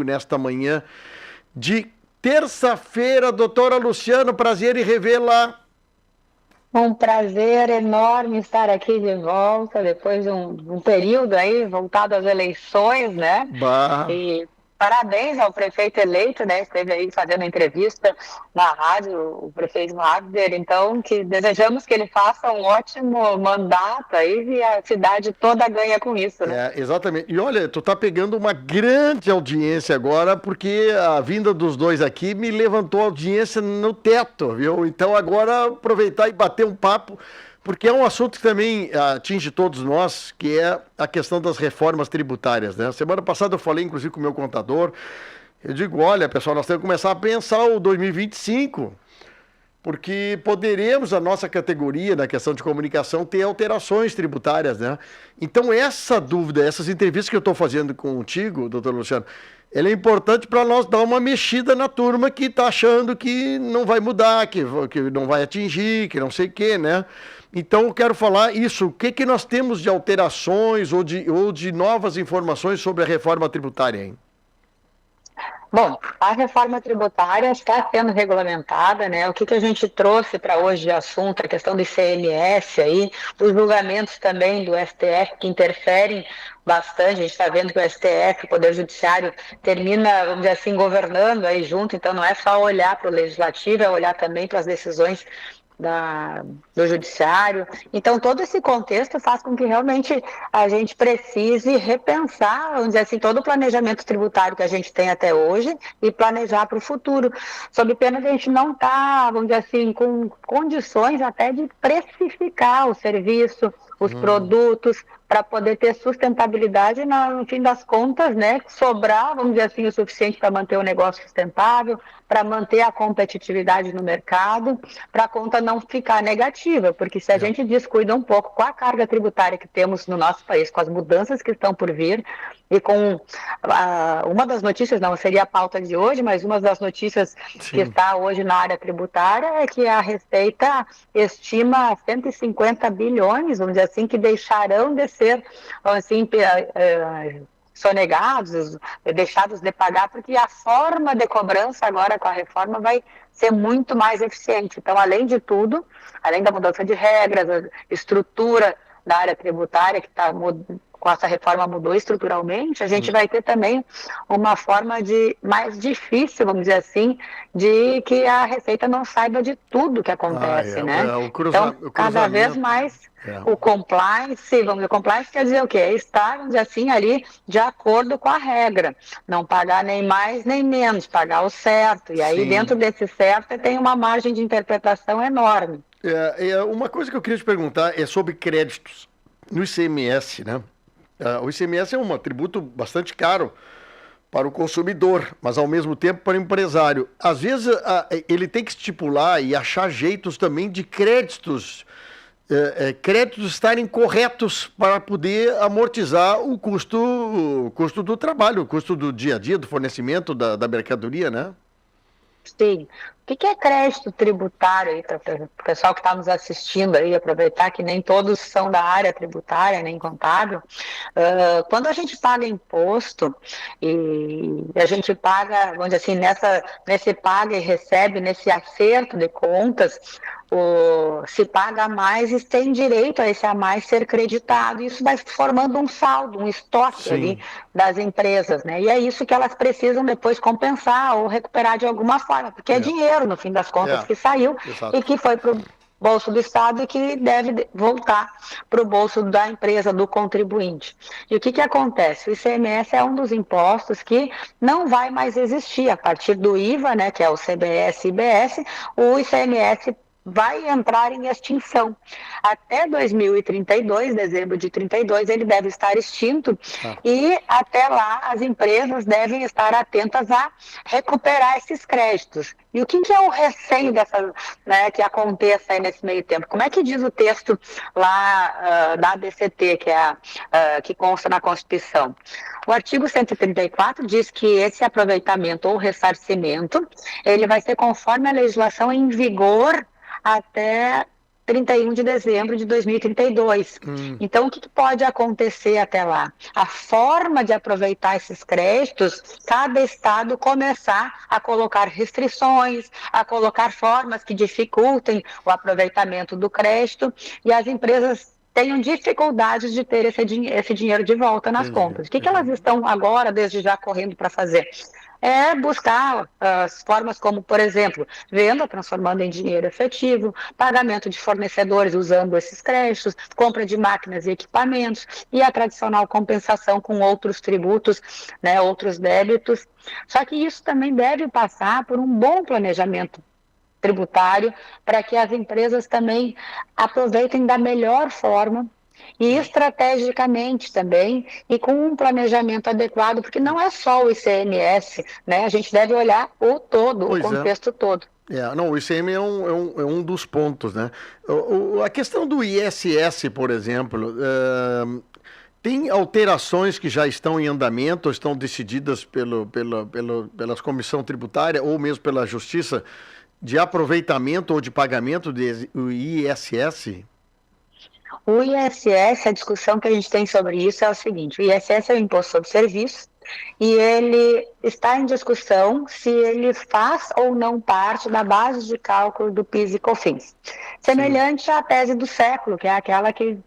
nesta manhã de terça-feira. Doutora Luciano, prazer em revê-la. Um prazer enorme estar aqui de volta, depois de um período aí voltado às eleições, né? Bah. E parabéns ao prefeito eleito, né? Esteve aí fazendo entrevista na rádio, o prefeito Abder. Então, que desejamos que ele faça um ótimo mandato aí e a cidade toda ganha com isso, né? Exatamente. E olha, tu tá pegando uma grande audiência agora, porque a vinda dos dois aqui me levantou a audiência no teto, viu? Então agora aproveitar e bater um papo, porque é um assunto que também atinge todos nós, que é a questão das reformas tributárias, né? Semana passada eu falei, inclusive, com o meu contador. Eu digo, olha, pessoal, nós temos que começar a pensar o 2025, porque poderemos, a nossa categoria, na questão de comunicação, ter alterações tributárias, né? Então, essa dúvida, essas entrevistas que eu estou fazendo contigo, doutor Luciano, ela é importante para nós dar uma mexida na turma que está achando que não vai mudar, que não vai atingir, que não sei o quê, né? Então, eu quero falar isso. O que nós temos de alterações ou de novas informações sobre a reforma tributária, hein? Bom, a reforma tributária está sendo regulamentada, né? O que a gente trouxe para hoje de assunto, a questão do ICMS aí, os julgamentos também do STF que interferem bastante. A gente está vendo que o STF, o Poder Judiciário, termina, vamos dizer assim, governando aí junto, então não é só olhar para o Legislativo, é olhar também para as decisões do judiciário. Então, todo esse contexto faz com que realmente a gente precise repensar, vamos dizer assim, todo o planejamento tributário que a gente tem até hoje e planejar para o futuro, sob pena de a gente não estar, vamos dizer assim, com condições até de precificar o serviço, os produtos, para poder ter sustentabilidade no fim das contas, né? Sobrar, vamos dizer assim, o suficiente para manter o negócio sustentável, para manter a competitividade no mercado, para a conta não ficar negativa, porque se a gente descuida um pouco com a carga tributária que temos no nosso país, com as mudanças que estão por vir, e com uma das notícias, não seria a pauta de hoje, mas uma das notícias que está hoje na área tributária é que a Receita estima 150 bilhões, vamos dizer assim, que deixarão de ser, assim, sonegados, deixados de pagar, porque a forma de cobrança agora com a reforma vai ser muito mais eficiente. Então, além de tudo, além da mudança de regras, a estrutura da área tributária que está com essa reforma mudou estruturalmente, a gente vai ter também uma forma de mais difícil, vamos dizer assim, de que a Receita não saiba de tudo que acontece, né? Então, cada vez mais o compliance, vamos dizer, compliance quer dizer o quê? É estar, vamos dizer assim, ali de acordo com a regra, não pagar nem mais nem menos, pagar o certo, e aí dentro desse certo tem uma margem de interpretação enorme. Uma coisa que eu queria te perguntar é sobre créditos no ICMS, né? O ICMS é um tributo bastante caro para o consumidor, mas ao mesmo tempo para o empresário. Às vezes ele tem que estipular e achar jeitos também de créditos estarem corretos para poder amortizar o custo do trabalho, o custo do dia a dia, do fornecimento da mercadoria, né? Sim. O que é crédito tributário aí para o pessoal que está nos assistindo aí, aproveitar que nem todos são da área tributária, nem contábil. Quando a gente paga imposto e a gente paga, vamos dizer assim, nesse paga e recebe, nesse acerto de contas, se paga a mais e tem direito a esse a mais ser creditado. Isso vai formando um saldo, um estoque ali das empresas, né? E é isso que elas precisam depois compensar ou recuperar de alguma forma, porque é dinheiro, no fim das contas, que saiu e que foi para o bolso do Estado e que deve voltar para o bolso da empresa, do contribuinte. E o que acontece? O ICMS é um dos impostos que não vai mais existir. A partir do IVA, né, que é o CBS e IBS, o ICMS vai entrar em extinção. Até 2032, dezembro de 32, ele deve estar extinto e até lá as empresas devem estar atentas a recuperar esses créditos. E o que é o receio né, que aconteça aí nesse meio tempo? Como é que diz o texto lá da ADCT, que consta na Constituição? O artigo 134 diz que esse aproveitamento ou ressarcimento, ele vai ser conforme a legislação em vigor até 31 de dezembro de 2032. Então, o que pode acontecer até lá? A forma de aproveitar esses créditos, cada estado começar a colocar restrições, a colocar formas que dificultem o aproveitamento do crédito, e as empresas tenham dificuldades de ter esse dinheiro de volta nas contas. O que elas estão agora, desde já, correndo para fazer? É buscar as formas como, por exemplo, venda transformando em dinheiro efetivo, pagamento de fornecedores usando esses créditos, compra de máquinas e equipamentos e a tradicional compensação com outros tributos, né, outros débitos. Só que isso também deve passar por um bom planejamento tributário para que as empresas também aproveitem da melhor forma e estrategicamente também, e com um planejamento adequado, porque não é só o ICMS, né? A gente deve olhar o todo, o contexto todo. Não, o ICM é um dos pontos, né? A questão do ISS, por exemplo, tem alterações que já estão em andamento, ou estão decididas pela Comissão Tributária, ou mesmo pela Justiça, de aproveitamento ou de pagamento do ISS? O ISS, a discussão que a gente tem sobre isso é o seguinte: o ISS é o Imposto sobre Serviços, e ele está em discussão se ele faz ou não parte da base de cálculo do PIS e COFINS. Semelhante à tese do século, que é aquela que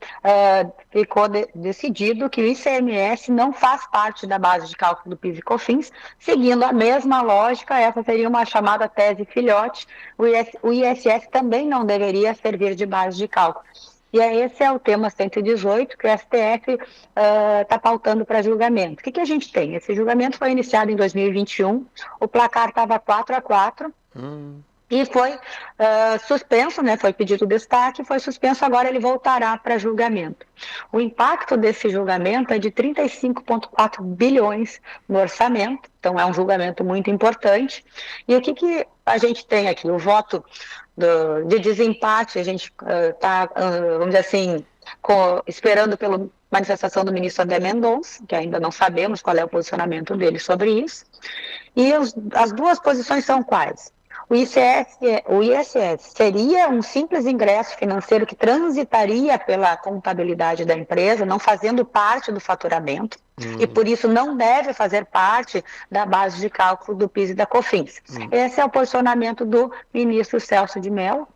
ficou decidido que o ICMS não faz parte da base de cálculo do PIS e COFINS. Seguindo a mesma lógica, essa seria uma chamada tese filhote. O ISS também não deveria servir de base de cálculo. E esse é o tema 118 que o STF está pautando para julgamento. O que a gente tem? Esse julgamento foi iniciado em 2021, o placar estava 4-4, e foi suspenso, né? Foi pedido destaque, foi suspenso, agora ele voltará para julgamento. O impacto desse julgamento é de 35,4 bilhões no orçamento, então é um julgamento muito importante. E o que a gente tem aqui? O voto de desempate, a gente está, vamos dizer assim, esperando pela manifestação do ministro André Mendonça, que ainda não sabemos qual é o posicionamento dele sobre isso. E as duas posições são quais? O ISS seria um simples ingresso financeiro que transitaria pela contabilidade da empresa, não fazendo parte do faturamento, e por isso não deve fazer parte da base de cálculo do PIS e da COFINS. Esse é o posicionamento do ministro Celso de Mello,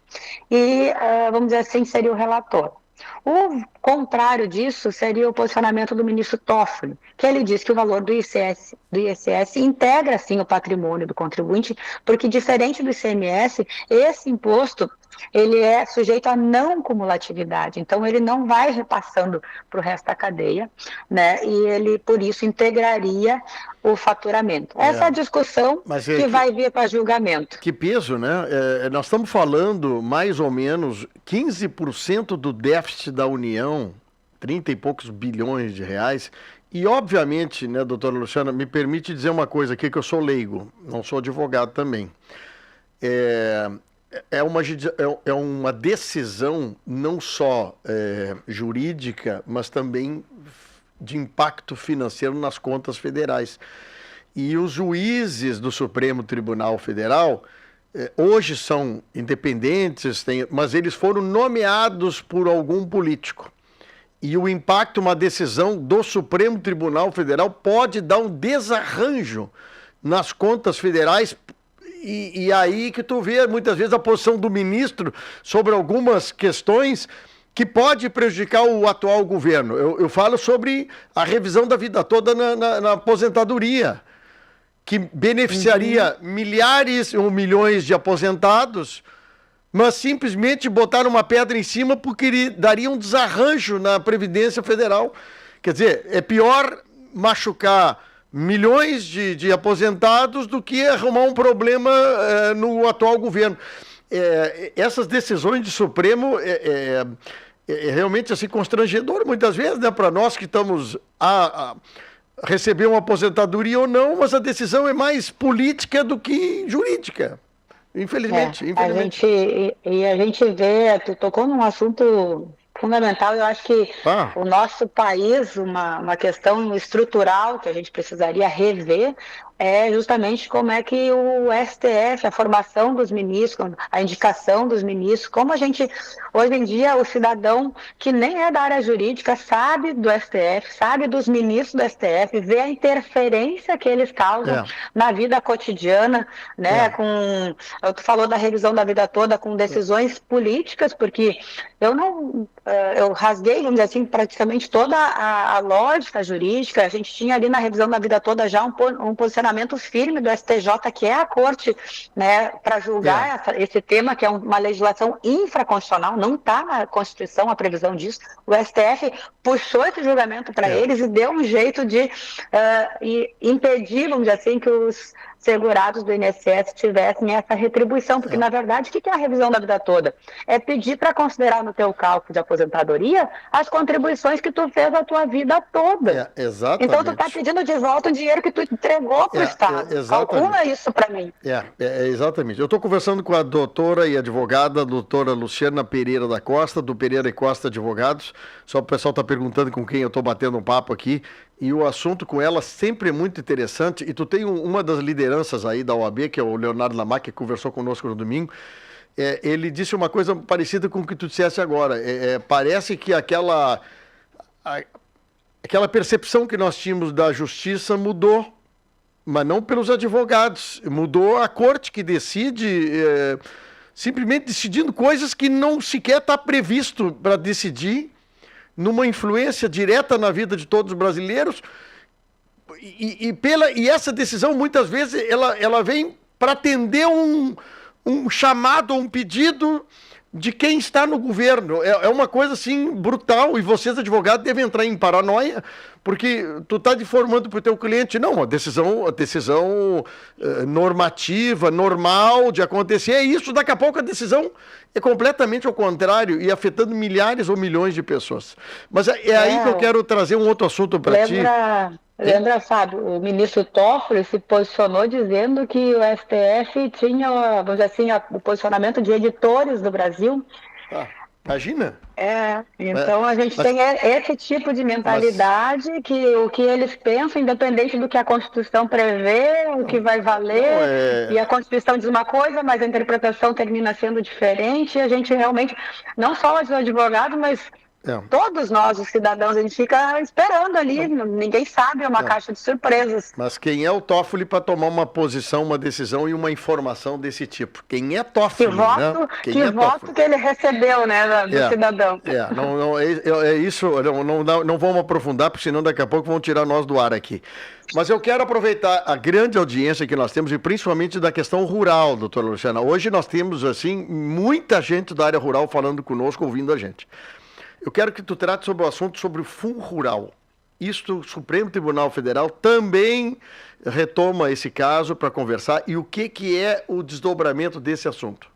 e, vamos dizer assim, seria o relator. O contrário disso seria o posicionamento do ministro Toffoli, que ele diz que o valor do ISS integra, sim, o patrimônio do contribuinte, porque, diferente do ICMS, esse imposto ele é sujeito a não cumulatividade, então ele não vai repassando para o resto da cadeia, né? E ele, por isso, integraria o faturamento. Essa é a discussão que vai vir para julgamento. Que peso, né? Nós estamos falando mais ou menos 15% do déficit da União, 30 e poucos bilhões de reais. E, obviamente, né, doutora Luciana, me permite dizer uma coisa aqui, que eu sou leigo, não sou advogado também. É uma decisão não só jurídica, mas também de impacto financeiro nas contas federais. E os juízes do Supremo Tribunal Federal hoje são independentes, mas eles foram nomeados por algum político. E o impacto, uma decisão do Supremo Tribunal Federal pode dar um desarranjo nas contas federais. E aí que tu vê muitas vezes a posição do ministro sobre algumas questões que pode prejudicar o atual governo. Eu falo sobre a revisão da vida toda na aposentadoria, que beneficiaria milhares ou milhões de aposentados, mas simplesmente botaram uma pedra em cima porque daria um desarranjo na Previdência Federal. Quer dizer, é pior machucar milhões de aposentados do que arrumar um problema no atual governo. Essas decisões de Supremo é realmente assim, constrangedor muitas vezes, né, para nós que estamos a receber uma aposentadoria ou não, mas a decisão é mais política do que jurídica. Infelizmente. A gente vê, tu tocou num assunto fundamental. Eu acho que o nosso país, uma questão estrutural que a gente precisaria rever, é justamente como é que o STF, a formação dos ministros, a indicação dos ministros, como a gente, hoje em dia, o cidadão que nem é da área jurídica sabe do STF, sabe dos ministros do STF, vê a interferência que eles causam na vida cotidiana, né? Tu falou da revisão da vida toda com decisões políticas, porque eu rasguei, vamos dizer assim, praticamente toda a lógica jurídica. A gente tinha ali na revisão da vida toda já um posicionamento firme do STJ, que é a corte, né, para julgar esse tema, que é uma legislação infraconstitucional, não está na Constituição a previsão disso. O STF puxou esse julgamento para eles e deu um jeito de impedir, vamos dizer assim, que os segurados do INSS tivessem essa retribuição, porque na verdade, o que é a revisão da vida toda? É pedir para considerar no teu cálculo de aposentadoria as contribuições que tu fez a tua vida toda. Exatamente. Então tu está pedindo de volta o dinheiro que tu entregou para o Estado. Calcula isso para mim. Exatamente. Eu estou conversando com a doutora e advogada, a doutora Luciana Pereira da Costa, do Pereira e Costa Advogados. Só o pessoal está perguntando com quem eu estou batendo um papo aqui. E o assunto com ela sempre é muito interessante. E tu tem uma das lideranças aí da OAB, que é o Leonardo Lamac, que conversou conosco no domingo. Ele disse uma coisa parecida com o que tu disseste agora. Parece que aquela percepção que nós tínhamos da justiça mudou, mas não pelos advogados. Mudou a corte que decide, simplesmente decidindo coisas que não sequer está previsto para decidir, numa influência direta na vida de todos os brasileiros, e essa decisão muitas vezes ela vem para atender um chamado, um pedido de quem está no governo. É uma coisa assim brutal, e vocês advogados devem entrar em paranoia, porque tu está informando para o teu cliente, não, a decisão normativa, normal de acontecer é isso, daqui a pouco a decisão é completamente ao contrário e afetando milhares ou milhões de pessoas. Mas aí que eu quero trazer um outro assunto para ti. Lembra, Fábio, o ministro Toffoli se posicionou dizendo que o STF tinha, vamos dizer assim, o posicionamento de editores do Brasil. Imagina? Então a gente tem esse tipo de mentalidade, que o que eles pensam, independente do que a Constituição prevê, o que vai valer, e a Constituição diz uma coisa, mas a interpretação termina sendo diferente, e a gente realmente, não só os advogados, mas todos nós, os cidadãos, a gente fica esperando ali, ninguém sabe, é uma caixa de surpresas. Mas quem é o Toffoli para tomar uma posição, uma decisão e uma informação desse tipo? Quem é Toffoli? Que voto que ele recebeu, né, do cidadão. Isso, não vamos aprofundar, porque senão daqui a pouco vão tirar nós do ar aqui. Mas eu quero aproveitar a grande audiência que nós temos, e principalmente da questão rural, doutora Luciana. Hoje nós temos, assim, muita gente da área rural falando conosco, ouvindo a gente. Eu quero que tu trate sobre o assunto sobre o Fundo Rural. Isto, o Supremo Tribunal Federal também retoma esse caso para conversar. E o que é o desdobramento desse assunto?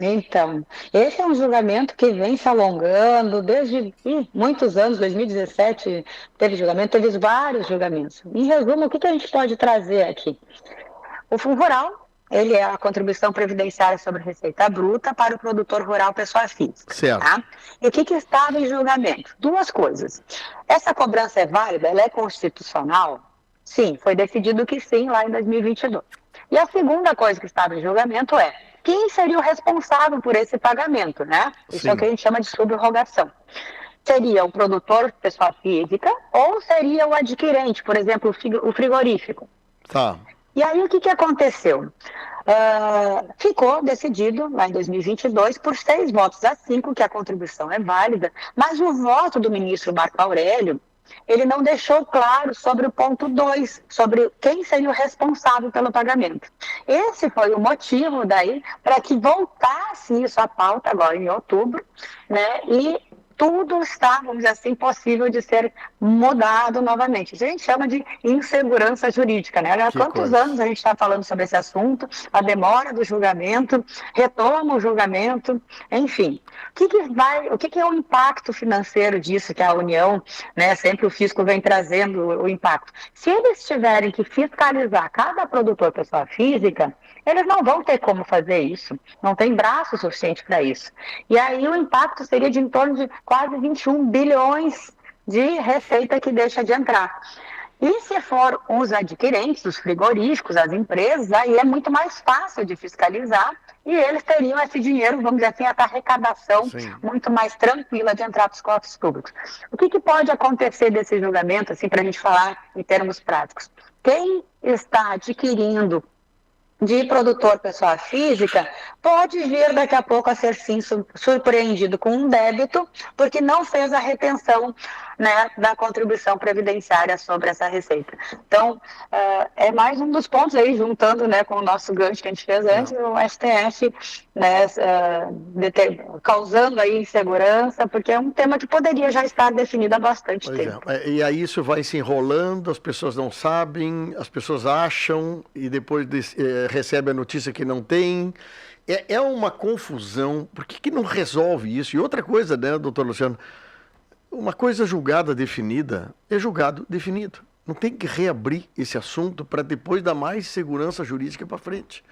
Então, esse é um julgamento que vem se alongando desde muitos anos. 2017 teve julgamento, teve vários julgamentos. Em resumo, o que a gente pode trazer aqui? O Fundo Rural, ele é a contribuição previdenciária sobre receita bruta para o produtor rural pessoa física. Certo. Tá? E o que estava em julgamento? Duas coisas. Essa cobrança é válida? Ela é constitucional? Sim, foi decidido que sim, lá em 2022. E a segunda coisa que estava em julgamento é quem seria o responsável por esse pagamento, né? Isso é o que a gente chama de subrogação. Seria o produtor pessoa física ou seria o adquirente, por exemplo, o frigorífico? Tá. E aí o que aconteceu? Ficou decidido lá em 2022 por 6 votos a 5 que a contribuição é válida, mas o voto do ministro Marco Aurélio, ele não deixou claro sobre o ponto 2, sobre quem seria o responsável pelo pagamento. Esse foi o motivo daí para que voltasse isso à pauta agora em outubro, né? E tudo está, vamos dizer assim, possível de ser mudado novamente. A gente chama de insegurança jurídica, né? Há quantos anos a gente está falando sobre esse assunto, a demora do julgamento, retoma o julgamento, enfim. O que é o impacto financeiro disso que a União, né, sempre o fisco vem trazendo o impacto? Se eles tiverem que fiscalizar cada produtor pessoa física, eles não vão ter como fazer isso, não tem braço suficiente para isso. E aí o impacto seria de em torno de quase 21 bilhões de receita que deixa de entrar. E se for os adquirentes, os frigoríficos, as empresas, aí é muito mais fácil de fiscalizar e eles teriam esse dinheiro, vamos dizer assim, essa arrecadação Sim. muito mais tranquila de entrar para os cofres públicos. O que pode acontecer desse julgamento, assim, para a gente falar em termos práticos? Quem está adquirindo de produtor pessoa física, pode vir daqui a pouco a ser sim surpreendido com um débito, porque não fez a retenção, né, da contribuição previdenciária sobre essa receita. Então, é mais um dos pontos aí, juntando, né, com o nosso gancho que a gente fez antes, o STF, né, causando aí insegurança, porque é um tema que poderia já estar definido há bastante tempo. E aí isso vai se enrolando, as pessoas não sabem, as pessoas acham e depois recebe a notícia que não tem. É uma confusão. Por que não resolve isso? E outra coisa, né, doutor Luciano? Uma coisa julgada, definida, é julgado, definido. Não tem que reabrir esse assunto para depois dar mais segurança jurídica para frente.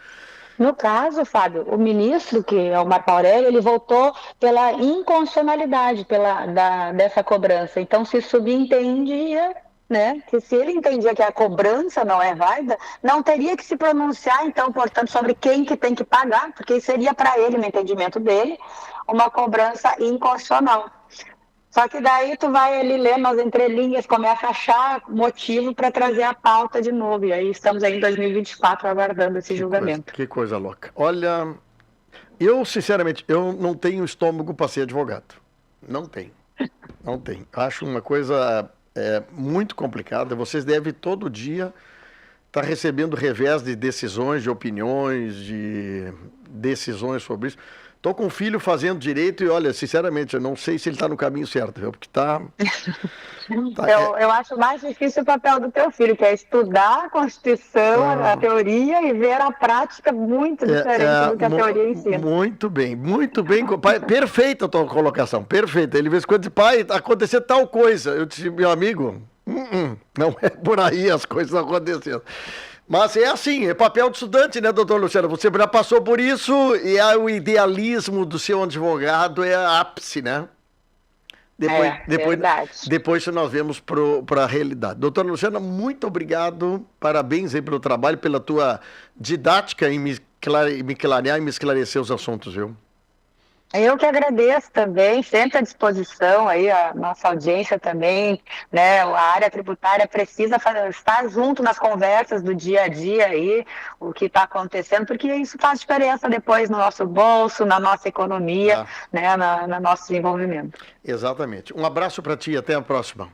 No caso, Fábio, o ministro, que é o Marco Aurélio, ele votou pela inconstitucionalidade dessa cobrança. Então, se subentendia, né, que se ele entendia que a cobrança não é válida, não teria que se pronunciar, então, portanto, sobre quem que tem que pagar, porque seria para ele, no entendimento dele, uma cobrança inconstitucional. Só que daí tu vai ali ler nas entrelinhas, começa a achar motivo para trazer a pauta de novo. E aí estamos aí em 2024 aguardando esse julgamento. Que coisa louca. Olha, eu sinceramente, eu não tenho estômago para ser advogado. Não tenho. Não tenho. Acho uma coisa muito complicada. Vocês devem todo dia estar recebendo revés de decisões, de opiniões, de decisões sobre isso. Estou com um filho fazendo direito e, olha, sinceramente, eu não sei se ele está no caminho certo, viu? Porque está... Eu acho mais difícil o papel do teu filho, que é estudar a Constituição, a teoria, e ver a prática muito diferente do que a teoria ensina. Muito bem, pai, perfeita a tua colocação, perfeita. Ele, de vez em quando, diz, pai, está acontecendo tal coisa. Eu disse, meu amigo, não é por aí as coisas acontecendo. Mas é assim, é papel de estudante, né, doutor Luciano? Você já passou por isso e o idealismo do seu advogado é ápice, né? Depois nós vemos para a realidade. Doutor Luciano, muito obrigado, parabéns aí pelo trabalho, pela tua didática em me clarear e me esclarecer os assuntos, viu? Eu que agradeço também, sempre à disposição aí, a nossa audiência também, né, a área tributária precisa estar junto nas conversas do dia a dia aí, o que está acontecendo, porque isso faz diferença depois no nosso bolso, na nossa economia, né, no nosso desenvolvimento. Exatamente. Um abraço para ti e até a próxima.